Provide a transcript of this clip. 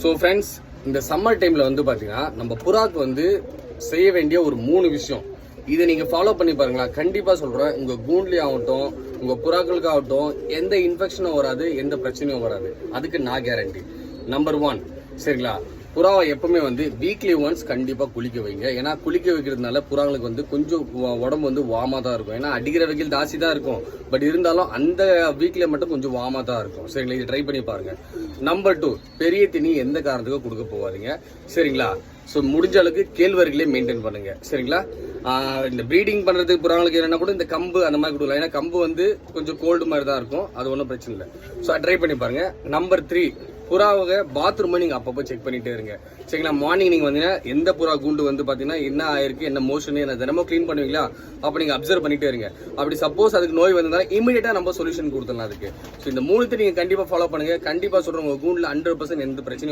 So friends, இந்த summer டைமில் வந்து பார்த்தீங்கன்னா நம்ம புறாக்கு வந்து செய்ய வேண்டிய ஒரு 3 விஷயம். இதை நீங்கள் ஃபாலோ பண்ணி பாருங்களா, கண்டிப்பாக சொல்கிறேன், உங்கள் கூண்ட்லி ஆகட்டும், உங்கள் புறாக்களுக்கு ஆகட்டும், எந்த இன்ஃபெக்ஷனும் வராது, எந்த பிரச்சனையும் வராது. அதுக்கு நான் கேரண்டி. நம்பர் 1, சரிங்களா, புறாவை எப்பவுமே வந்து வீக்லி ஒன்ஸ் கண்டிப்பாக குளிக்க வைங்க. ஏன்னா குளிக்க வைக்கிறதுனால புறாங்களுக்கு வந்து கொஞ்சம் உடம்பு வந்து வார்மாக தான் இருக்கும். ஏன்னா அடிக்கிற வெயில் ஜாஸ்தி தான் இருக்கும், பட் இருந்தாலும் அந்த வீக்ல மட்டும் கொஞ்சம் வார்மாக தான் இருக்கும். சரிங்களா, இது ட்ரை பண்ணி பாருங்க. நம்பர் 2, பெரிய தண்ணி எந்த காரணத்துக்கும் கொடுக்க போகாதீங்க. சரிங்களா. ஸோ முடிஞ்ச அளவுக்கு கேழ்வரகுலேயே மெயின்டைன் பண்ணுங்க. சரிங்களா. இந்த ப்ரீடிங் பண்ணுறதுக்கு புறாங்களுக்கு என்னென்னா கூட இந்த கம்பு அந்த மாதிரி கொடுக்கலாம். ஏன்னா கம்பு வந்து கொஞ்சம் கோல்டு மாதிரி தான் இருக்கும், அது ஒன்றும் பிரச்சனை இல்லை. ஸோ ட்ரை பண்ணி பாருங்க. நம்பர் 3, புறாவை பாத்ரூமை நீங்கள் அப்பப்போ செக் பண்ணிட்டே இருங்க. சரிங்களா. மார்னிங் நீங்கள் வந்தீங்கன்னா எந்த புறா கூண்டு வந்து பார்த்தீங்கன்னா என்ன ஆயிருக்கு, என்ன மோஷன், என்ன தினமும் க்ளீன் பண்ணுவீங்களா, அப்போ நீங்கள் அப்சர்வ் பண்ணிட்டே இருங்க. அப்படி சப்போஸ் அதுக்கு நோய் வந்தால் இமீடியட்டாக நம்ம சொல்யூஷன் கொடுத்துடலாம் அதுக்கு. ஸோ இந்த 3 நீங்கள் கண்டிப்பாக ஃபாலோ பண்ணுங்க. கண்டிப்பாக சொல்கிறேன், உங்கள் கூண்டில் 100% எந்த பிரச்சனையும்